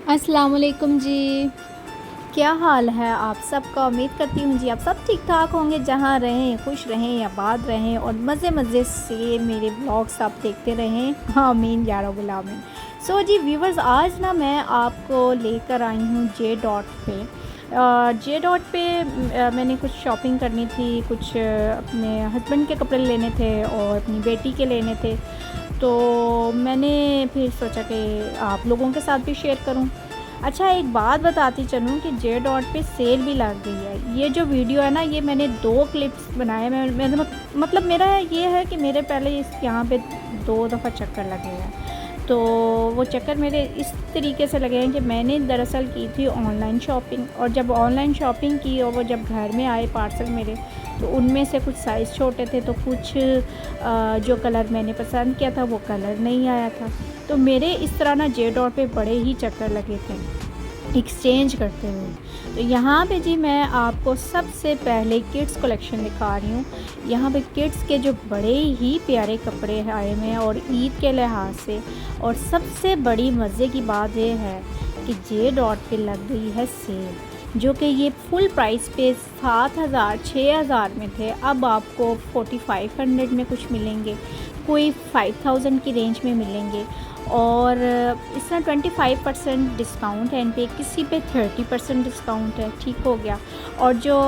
अस्सलाम वालेकुम जी। क्या हाल है आप सबका? उम्मीद करती हूँ जी आप सब ठीक ठाक होंगे। जहाँ रहें खुश रहें, आबाद रहें और मज़े मज़े से मेरे ब्लॉग्स आप देखते रहें। आमीन या रब्बल आमीन। सो जी व्यूवर्स, आज ना मैं आपको लेकर आई हूँ जे डॉट पे। जे डॉट पे मैंने कुछ शॉपिंग करनी थी, कुछ अपने हस्बैंड के कपड़े लेने थे और अपनी बेटी के लेने थे। तो मैंने फिर सोचा कि आप लोगों के साथ भी शेयर करूं। अच्छा, एक बात बताती चलूं कि जे डॉट पे सेल भी लग गई है। ये जो वीडियो है ना, ये मैंने 2 क्लिप्स बनाए। मतलब मेरा ये है कि मेरे पहले इस यहाँ पे 2 दफ़ा चक्कर लगे हैं। तो वो चक्कर मेरे इस तरीके से लगे हैं कि मैंने दरअसल की थी ऑनलाइन शॉपिंग, और जब ऑनलाइन शॉपिंग की और वो जब घर में आए पार्सल मेरे, तो उनमें से कुछ साइज़ छोटे थे, तो कुछ जो कलर मैंने पसंद किया था वो कलर नहीं आया था। तो मेरे इस तरह ना जे डॉट पे बड़े ही चक्कर लगे थे एक्सचेंज करते हुए। तो यहाँ पे जी मैं आपको सबसे पहले किड्स कलेक्शन दिखा रही हूँ। यहाँ पे किड्स के जो बड़े ही प्यारे कपड़े आए हुए हैं और ईद के लिहाज से। और सबसे बड़ी मज़े की बात ये है कि जे डॉट पे लग गई है सेल, जो कि ये फुल प्राइस पे 7,000 6,000 में थे, अब आपको 4,500 में कुछ मिलेंगे, कोई 5,000 की रेंज में मिलेंगे। और इस तरह 25% डिस्काउंट है इन पे, किसी पे 30% डिस्काउंट है। ठीक हो गया। और जो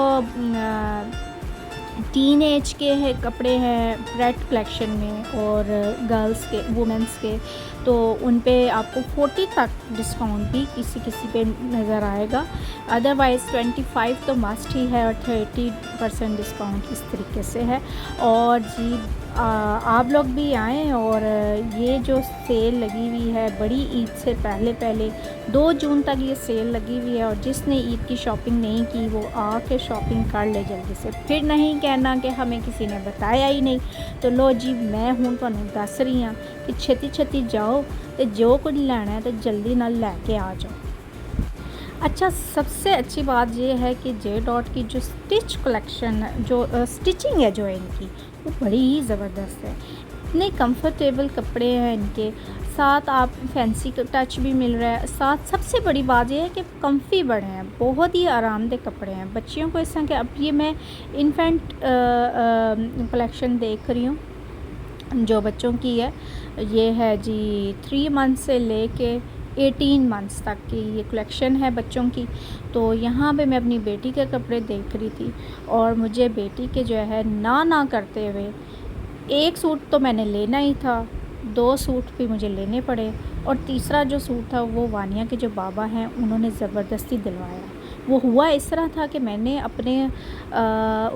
टीन एज के हैं कपड़े हैं रेड कलेक्शन में, और गर्ल्स के वुमेंस के, तो उन पे आपको 40 तक डिस्काउंट भी किसी किसी पे नज़र आएगा। अदरवाइज़ 25 तो मस्ट ही है और 30% डिस्काउंट इस तरीके से है। और जी आप लोग भी आएँ। और ये जो सेल लगी हुई है बड़ी ईद से पहले पहले 2 जून तक ये सेल लगी हुई है, और जिसने ईद की शॉपिंग नहीं की वो आके शॉपिंग कर ले जल्दी से, फिर नहीं कहना कि हमें किसी ने बताया ही नहीं। तो लो जी, मैं हूँ तुहानू दस रही हाँ कि छेती छेती जाओ, तो जो कुछ लेना है तो जल्दी नाल लैके आ जाओ। अच्छा, सबसे अच्छी बात ये है कि जे डॉट की जो स्टिच कलेक्शन, जो स्टिचिंग है जो है इनकी, वो बड़ी ही ज़बरदस्त है। इतने कंफर्टेबल कपड़े हैं इनके साथ, आप फैंसी टच भी मिल रहा है साथ। सबसे बड़ी बात यह है कि कम्फ़ी बड़े हैं, बहुत ही आरामदेह कपड़े हैं बच्चियों को। इस तरह के, अब ये मैं इन्फेंट कलेक्शन देख रही हूँ जो बच्चों की है। ये है जी 3 मंथ से लेके 18 मंथ्स तक की ये कलेक्शन है बच्चों की। तो यहाँ पे मैं अपनी बेटी के कपड़े देख रही थी, और मुझे बेटी के जो है ना करते हुए, एक सूट तो मैंने लेना ही था, 2 सूट भी मुझे लेने पड़े, और तीसरा जो सूट था वो वानिया के जो बाबा हैं उन्होंने ज़बरदस्ती दिलवाया। वो हुआ इस तरह था कि मैंने अपने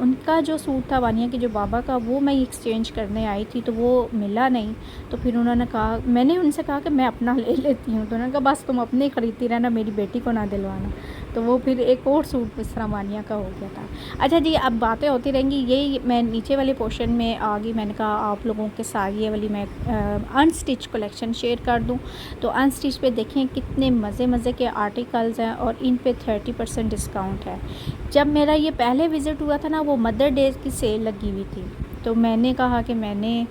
उनका जो सूट था वानिया के जो बाबा का, वो मैं एक्सचेंज करने आई थी, तो वो मिला नहीं। तो फिर उन्होंने कहा, मैंने उनसे कहा कि मैं अपना ले लेती हूँ। तो उन्होंने कहा बस तुम अपने ख़रीदती रहना, मेरी बेटी को ना दिलवाना। तो वो फिर एक और सूट इस तरह वानिया का हो गया था। अच्छा जी, अब बातें होती रहेंगी। यही मैं नीचे वाले पोर्शन में आ गई, मैंने कहा आप लोगों के साथ ये वाली मैं अनस्टिच कलेक्शन शेयर कर दूं। तो अनस्टिच पे देखें कितने मज़े मज़े के आर्टिकल्स हैं, और इन पे 30% डिस्काउंट है। जब मेरा ये पहले विज़िट हुआ था ना, वो मदर डे की सेल लगी हुई थी, तो मैंने कहा कि मैंने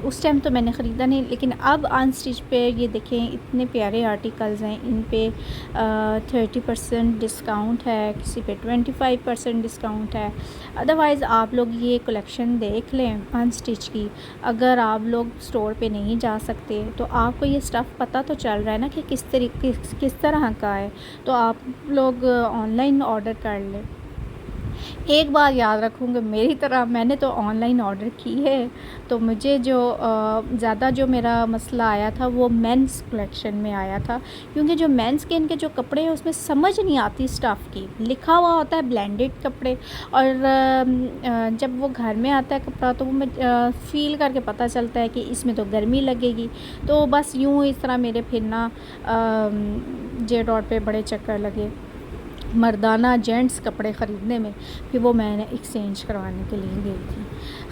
उस टाइम तो मैंने ख़रीदा नहीं, लेकिन अब अनस्टिच पे ये देखें इतने प्यारे आर्टिकल्स हैं। इन पे 30% डिस्काउंट है, किसी पे 25% डिस्काउंट है। अदरवाइज़ आप लोग ये कलेक्शन देख लें अनस्टिच की। अगर आप लोग स्टोर पे नहीं जा सकते, तो आपको ये स्टफ़ पता तो चल रहा है ना कि किस तरह का है, तो आप लोग ऑनलाइन ऑर्डर कर लें। एक बात याद रखूँगी, मेरी तरह मैंने तो ऑनलाइन ऑर्डर की है। तो मुझे जो ज़्यादा जो मेरा मसला आया था वो मेंस कलेक्शन में आया था, क्योंकि जो मेंस के इनके जो कपड़े हैं उसमें समझ नहीं आती स्टफ़ की। लिखा हुआ होता है ब्लेंडेड कपड़े, और जब वो घर में आता है कपड़ा, तो वो मैं फ़ील करके पता चलता है कि इसमें तो गर्मी लगेगी। तो बस यूँ इस तरह मेरे फिर ना जे डॉट पे बड़े चक्कर लगे मर्दाना जेंट्स कपड़े ख़रीदने में। फिर वो मैंने एक्सचेंज करवाने के लिए गई थी।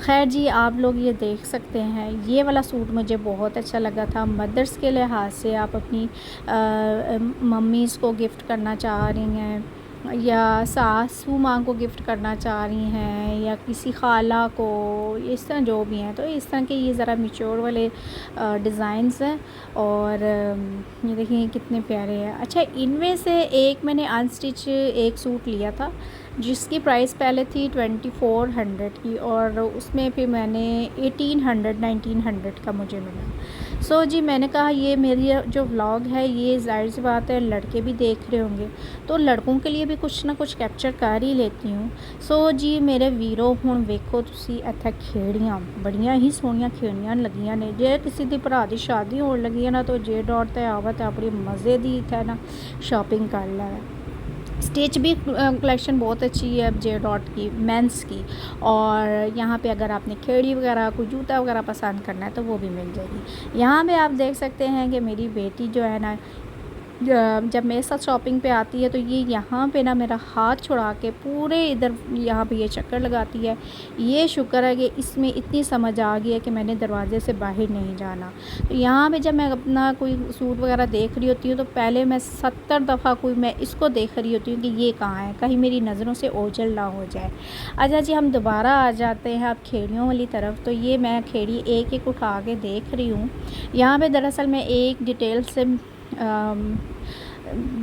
खैर जी, आप लोग ये देख सकते हैं, ये वाला सूट मुझे बहुत अच्छा लगा था। मदर्स के लिहाज से आप अपनी मम्मीज़ को गिफ्ट करना चाह रही हैं, या सासू माँ को गिफ्ट करना चाह रही हैं या किसी खाला को, इस तरह जो भी हैं, तो इस तरह के ये ज़रा मैच्योर वाले डिज़ाइंस हैं। और ये देखिए कितने प्यारे हैं। अच्छा, इनमें से एक मैंने अनस्टिच एक सूट लिया था जिसकी प्राइस पहले थी 2400 की, और उसमें फिर मैंने 1800 1900 का मुझे मिला। सो जी मैंने कहा ये मेरी जो व्लॉग है ये ज़ाहिर सी बात है लड़के भी देख रहे होंगे, तो लड़कों के लिए भी कुछ ना कुछ कैप्चर कर ही लेती हूँ। सो जी मेरे वीरो हुण वेखो तुसी इत्थे खेड़ियाँ बड़ियां ही सोहणियां खेड़ियां लगियां ने। जे किसी दी भरा दी शादी होण लगी है ना तो जे डॉट ते आवत है अपनी मज़े दी इत्थे ना शॉपिंग कर लै। स्टिच भी कलेक्शन बहुत अच्छी है जे डॉट की, मेंस की। और यहाँ पे अगर आपने खेड़ी वगैरह कोई जूता वगैरह पसंद करना है तो वो भी मिल जाएगी। यहाँ पे आप देख सकते हैं कि मेरी बेटी जो है ना जब मेरे साथ शॉपिंग पे आती है तो ये यहाँ पे ना मेरा हाथ छुड़ा के पूरे इधर यहाँ पे ये चक्कर लगाती है। ये शुक्र है कि इसमें इतनी समझ आ गई है कि मैंने दरवाज़े से बाहर नहीं जाना। तो यहाँ पे जब मैं अपना कोई सूट वगैरह देख रही होती हूँ तो पहले मैं 70 दफ़ा कोई मैं इसको देख रही होती हूँ कि ये कहाँ है, कहीं मेरी नज़रों से ओझल ना हो जाए। अच्छा जी, हम दोबारा आ जाते हैं अब खेड़ियों वाली तरफ। तो ये मैं खेड़ी एक एक उठा के देख रही हूँ। यहाँ पर दरअसल मैं एक डिटेल से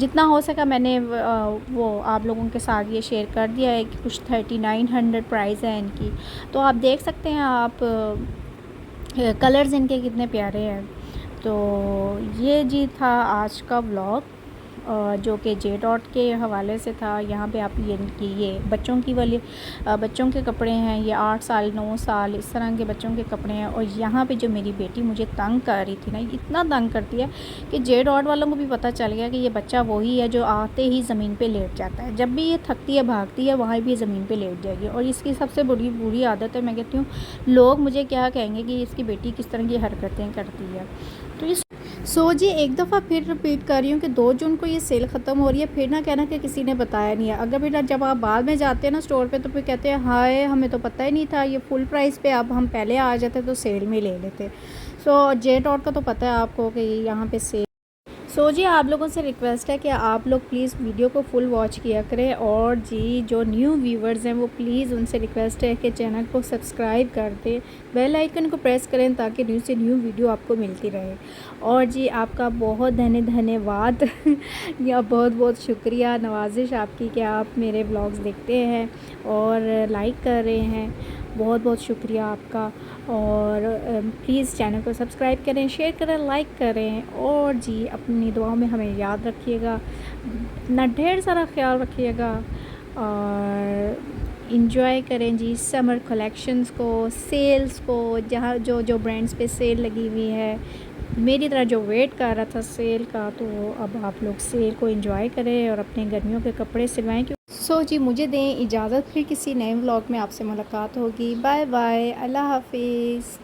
जितना हो सका मैंने वो आप लोगों के साथ ये शेयर कर दिया है कि कुछ 3900 प्राइस है इनकी। तो आप देख सकते हैं आप कलर्स इनके कितने प्यारे हैं। तो ये जी था आज का व्लॉग जो कि जे डॉट के हवाले से था। यहाँ पे आप ये बच्चों की वाली बच्चों के कपड़े हैं, ये 8 साल 9 साल इस तरह के बच्चों के कपड़े हैं। और यहाँ पे जो मेरी बेटी मुझे तंग कर रही थी ना, इतना तंग करती है कि जे डॉट वालों को भी पता चल गया कि ये बच्चा वही है जो आते ही ज़मीन पे लेट जाता है। जब भी ये थकती है भागती है वहाँ भी ज़मीन पे लेट जाएगी। और इसकी सबसे बड़ी बुरी आदत है, मैं कहती हूँ लोग मुझे क्या कहेंगे कि इसकी बेटी किस तरह की हरकतें करती है। तो ये सो जी एक दफ़ा फिर रिपीट कर रही हूँ कि 2 जून को ये सेल ख़त्म हो रही है। फिर ना कहना कि किसी ने बताया नहीं है। अगर फिर जब आप बाद में जाते हैं ना स्टोर पे तो फिर कहते हैं हाय हमें तो पता ही नहीं था ये फुल प्राइस पे, अब हम पहले आ जाते तो सेल में ले लेते। सो जे डॉट का तो पता है आपको कि यहाँ पे सेल। सो जी आप लोगों से रिक्वेस्ट है कि आप लोग प्लीज़ वीडियो को फुल वॉच किया करें। और जी जो न्यू व्यूवर्स हैं वो प्लीज़ उनसे रिक्वेस्ट है कि चैनल को सब्सक्राइब कर दें, बेल आइकन को प्रेस करें ताकि न्यू से न्यू वीडियो आपको मिलती रहे। और जी आपका बहुत धन्यवाद या बहुत बहुत शुक्रिया, नवाजिश आपकी कि आप मेरे ब्लॉग्स देखते हैं और लाइक कर रहे हैं। बहुत बहुत शुक्रिया आपका। और प्लीज़ चैनल को सब्सक्राइब करें, शेयर करें, लाइक करें। और जी अपनी दुआओं में हमें याद रखिएगा, अपना ढेर सारा ख्याल रखिएगा और इंजॉय करें जी समर कलेक्शंस को, सेल्स को, जहाँ जो जो ब्रांड्स पे सेल लगी हुई है। मेरी तरह जो वेट कर रहा था सेल का, तो अब आप लोग सेल को एंजॉय करें और अपने गर्मियों के कपड़े सिलवाएं। सो जी मुझे दें इजाज़त, फिर किसी नए व्लॉग में आपसे मुलाकात होगी। बाय बाय, अल्लाह हाफिज़।